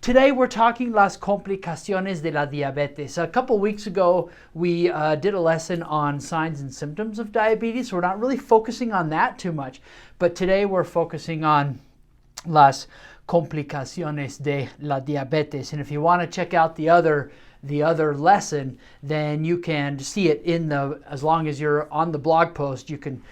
Today we're talking las complicaciones de la diabetes. A couple weeks ago we did a lesson on signs and symptoms of diabetes. So we're not really focusing on that too much, but today we're focusing on las complicaciones de la diabetes. And if you want to check out the other lesson, then you can see it as long as you're on the blog post, you can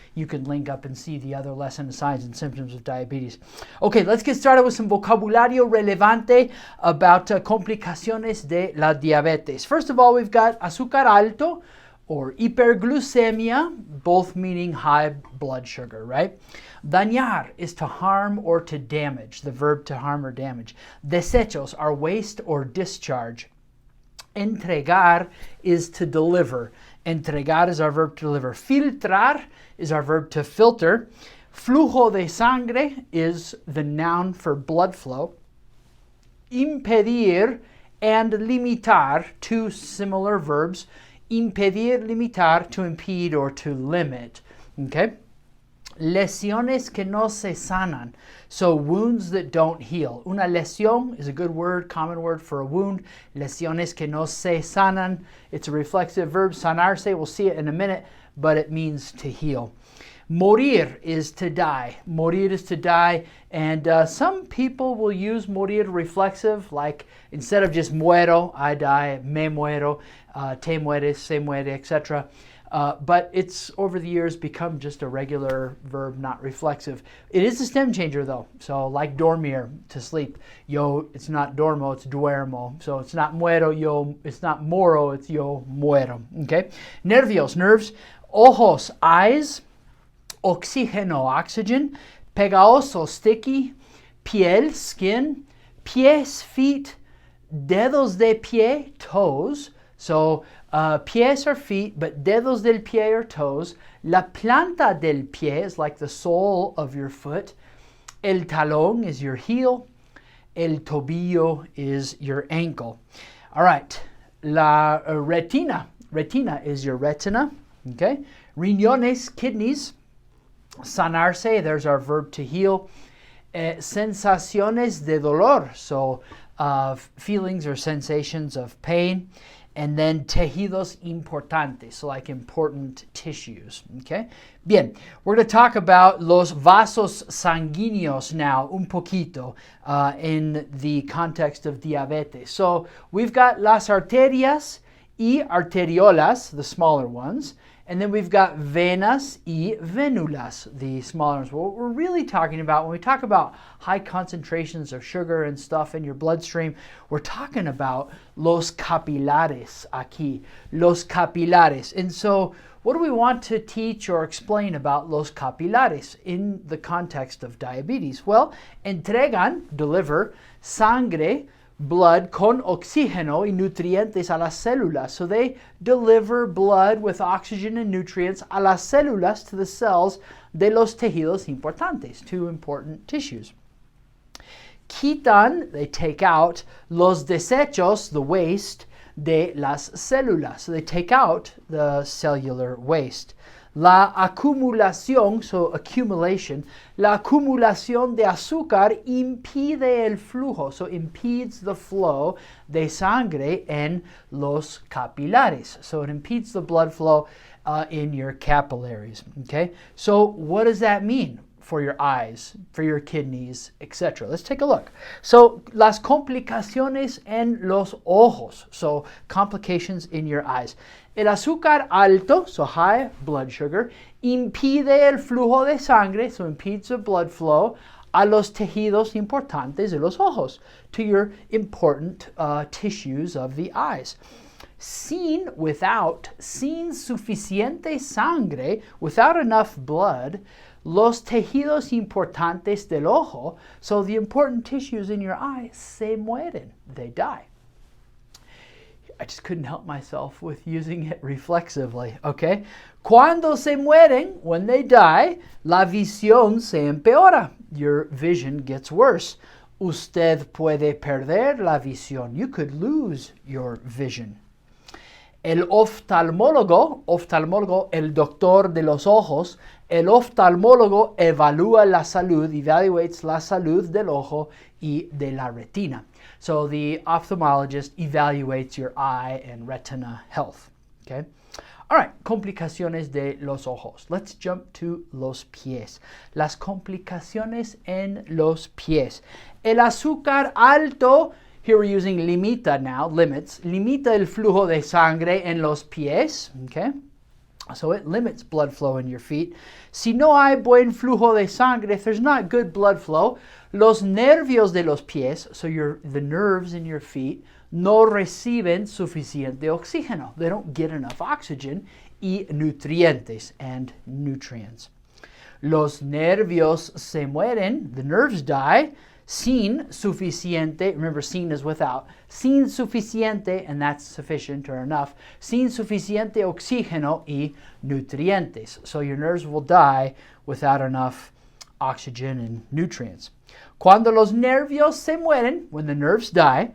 link up and see the other lesson, signs and symptoms of diabetes. Okay, let's get started with some vocabulario relevante about complicaciones de la diabetes. First of all, we've got azúcar alto or hiperglucemia, both meaning high blood sugar, right? Dañar is to harm or to damage, the verb to harm or damage. Desechos are waste or discharge. Entregar is to deliver. Entregar is our verb to deliver. Filtrar is our verb to filter. Flujo de sangre is the noun for blood flow. Impedir and limitar, two similar verbs. Impedir, limitar, to impede or to limit. Okay? Lesiones que no se sanan, so wounds that don't heal. Una lesión is a good word, common word for a wound. Lesiones que no se sanan, it's a reflexive verb. Sanarse, we'll see it in a minute, but it means to heal. Morir is to die. Morir is to die, and some people will use morir reflexive, like instead of just muero, I die, me muero, te mueres, se muere, etc. But it's over the years become just a regular verb, not reflexive. It is a stem changer though. So like dormir, to sleep. Yo, it's not dormo, it's duermo. So it's not muero, yo, it's not moro, it's yo muero. Okay? Nervios, nerves. Ojos, eyes. Oxígeno, oxygen. Pegajoso, sticky. Piel, skin. Pies, feet. Dedos de pie, toes. So pies are feet, but dedos del pie are toes. La planta del pie is like the sole of your foot. El talón is your heel. El tobillo is your ankle. All right. La retina. Retina is your retina. Okay. Riñones, kidneys. Sanarse, there's our verb to heal. Sensaciones de dolor, so feelings or sensations of pain. And then tejidos importantes, so like important tissues, okay? Bien, we're going to talk about los vasos sanguíneos now, un poquito, in the context of diabetes. So we've got las arterias y arteriolas, the smaller ones, and then we've got venas y venulas, the smaller ones. What we're really talking about, when we talk about high concentrations of sugar and stuff in your bloodstream, we're talking about los capilares aquí, los capilares. And so what do we want to teach or explain about los capilares in the context of diabetes? Well, entregan, deliver, sangre, blood con oxígeno y nutrientes a las células. So they deliver blood with oxygen and nutrients a las células, to the cells de los tejidos importantes, two important tissues. Quitan, they take out, los desechos, the waste, de las células. So they take out the cellular waste. La acumulación, so accumulation, la acumulación de azúcar impide el flujo, so impedes the flow de sangre en los capilares. So it impedes the blood flow in your capillaries, okay? So what does that mean for your eyes, for your kidneys, etc.? Let's take a look. So las complicaciones en los ojos, so complications in your eyes. El azúcar alto, so high blood sugar, impide el flujo de sangre, so impedes the blood flow, a los tejidos importantes de los ojos, to your important tissues of the eyes. Sin suficiente sangre, without enough blood, los tejidos importantes del ojo, so the important tissues in your eye, se mueren, they die. I just couldn't help myself with using it reflexively, okay? Cuando se mueren, when they die, la visión se empeora. Your vision gets worse. Usted puede perder la visión. You could lose your vision. El oftalmólogo, el doctor de los ojos, el oftalmólogo evalúa la salud, evaluates la salud del ojo y de la retina. So the ophthalmologist evaluates your eye and retina health. Okay? All right, complicaciones de los ojos. Let's jump to los pies. Las complicaciones en los pies. El azúcar alto, here we're using limita now, limits. Limita el flujo de sangre en los pies, okay? So it limits blood flow in your feet. Si no hay buen flujo de sangre, if there's not good blood flow, los nervios de los pies, so the nerves in your feet, no reciben suficiente oxígeno. They don't get enough oxygen y nutrientes and nutrients. Los nervios se mueren, the nerves die, sin suficiente, remember sin is without, sin suficiente, and that's sufficient or enough, sin suficiente oxígeno y nutrientes. So your nerves will die without enough oxygen and nutrients. Cuando los nervios se mueren, when the nerves die,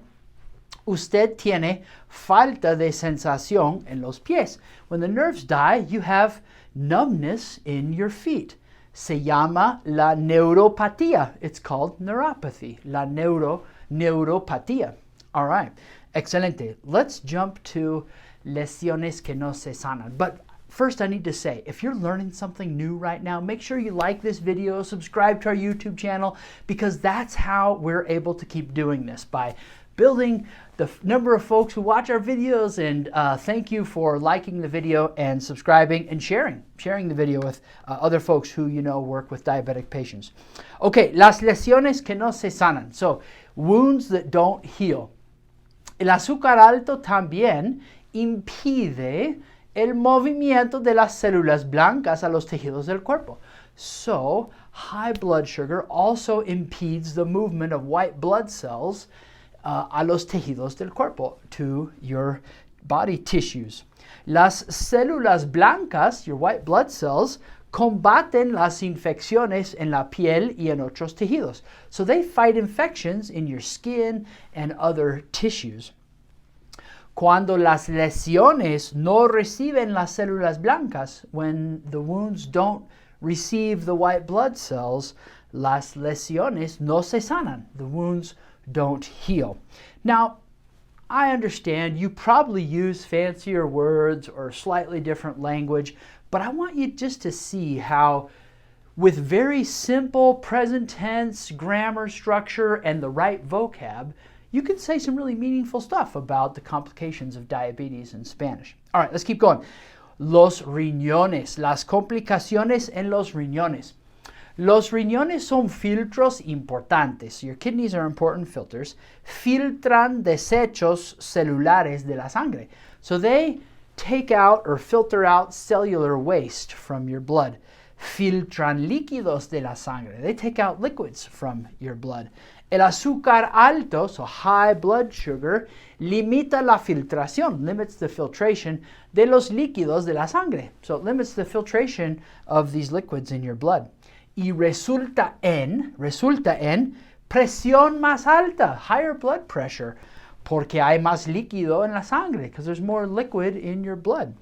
usted tiene falta de sensación en los pies. When the nerves die, you have numbness in your feet. Se llama la neuropatía. It's called neuropathy. La neuropatía. All right. Excelente. Let's jump to lesiones que no se sanan. But first, I need to say, if you're learning something new right now, make sure you like this video, subscribe to our YouTube channel, because that's how we're able to keep doing this, by building the number of folks who watch our videos. And thank you for liking the video and subscribing and sharing the video with other folks who you know work with diabetic patients. Okay, las lesiones que no se sanan. So, wounds that don't heal. El azúcar alto también impide el movimiento de las células blancas a los tejidos del cuerpo. So, high blood sugar also impedes the movement of white blood cells a los tejidos del cuerpo, to your body tissues. Las células blancas, your white blood cells, combaten las infecciones en la piel y en otros tejidos. So they fight infections in your skin and other tissues. Cuando las lesiones no reciben las células blancas, when the wounds don't receive the white blood cells, las lesiones no se sanan. The wounds don't heal. Now, I understand you probably use fancier words or slightly different language, but I want you just to see how, with very simple present tense, grammar structure, and the right vocab, you can say some really meaningful stuff about the complications of diabetes in Spanish. All right, let's keep going. Los riñones, las complicaciones en los riñones. Los riñones son filtros importantes. Your kidneys are important filters. Filtran desechos celulares de la sangre. So they take out or filter out cellular waste from your blood. Filtran líquidos de la sangre. They take out liquids from your blood. El azúcar alto, so high blood sugar, limita la filtración, limits the filtration de los líquidos de la sangre. So it limits the filtration of these liquids in your blood. Y resulta en presión más alta, higher blood pressure, porque hay más líquido en la sangre, because there's more liquid in your blood.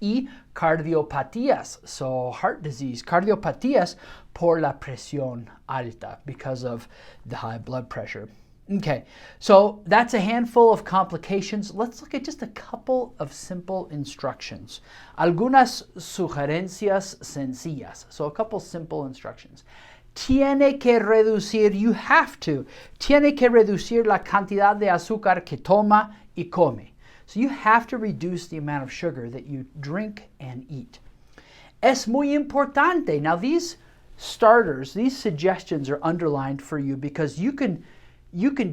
Y cardiopatías, so heart disease, cardiopatías por la presión alta, because of the high blood pressure. Okay, so that's a handful of complications. Let's look at just a couple of simple instructions. Algunas sugerencias sencillas. So a couple simple instructions. Tiene que reducir, you have to, tiene que reducir la cantidad de azúcar que toma y come. So you have to reduce the amount of sugar that you drink and eat. Es muy importante. Now these starters, these suggestions are underlined for you because you can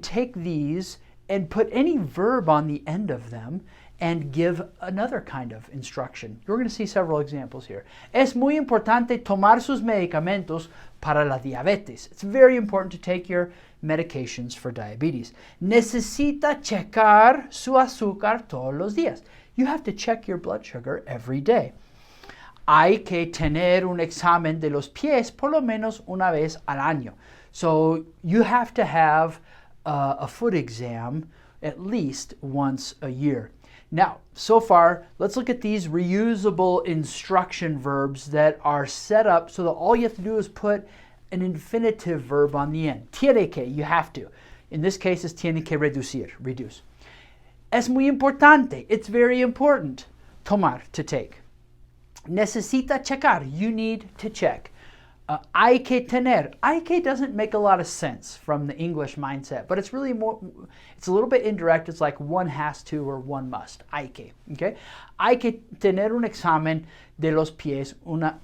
take these and put any verb on the end of them and give another kind of instruction. You're going to see several examples here. Es muy importante tomar sus medicamentos para la diabetes. It's very important to take your medications for diabetes. Necesita checar su azúcar todos los días. You have to check your blood sugar every day. Hay que tener un examen de los pies por lo menos una vez al año. So you have to have a foot exam at least once a year. Now, so far, let's look at these reusable instruction verbs that are set up so that all you have to do is put an infinitive verb on the end. Tiene que, you have to. In this case, es tiene que reduce. Es muy importante. It's very important. Tomar, to take. Necesita checar. You need to check. Hay que tener. Hay que doesn't make a lot of sense from the English mindset, but it's really more, it's a little bit indirect. It's like one has to or one must. Hay que, okay? Hay que tener un examen de los pies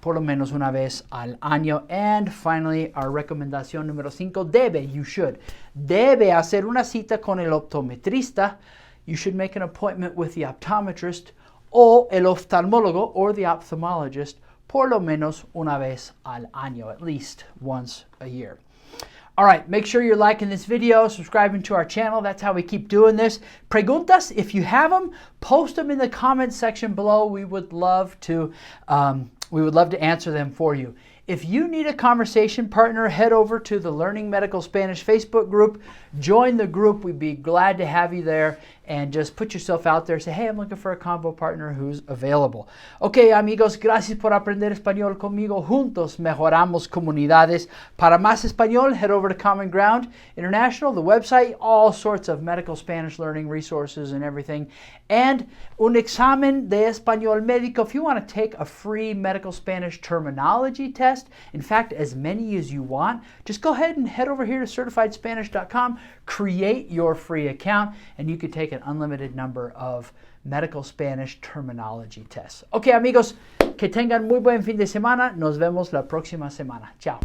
por lo menos una vez al año. And finally, our recomendación número 5, debe, you should. Debe hacer una cita con el optometrista. You should make an appointment with the optometrist o el oftalmólogo or the ophthalmologist por lo menos una vez al año, at least once a year. All right, make sure you're liking this video, subscribing to our channel. That's how we keep doing this. Preguntas, if you have them, post them in the comment section below. We would love to answer them for you. If you need a conversation partner, head over to the Learning Medical Spanish Facebook group. Join the group. We'd be glad to have you there. And just put yourself out there. Say, hey, I'm looking for a combo partner who's available. Okay, amigos, gracias por aprender español conmigo. Juntos mejoramos comunidades. Para más español, head over to Common Ground International, the website, all sorts of medical Spanish learning resources and everything. And un examen de español médico. If you want to take a free medical Spanish terminology test, in fact, as many as you want, just go ahead and head over here to certifiedspanish.com, create your free account, and you can take an unlimited number of medical Spanish terminology tests. Okay, amigos, que tengan muy buen fin de semana. Nos vemos la próxima semana. Chao.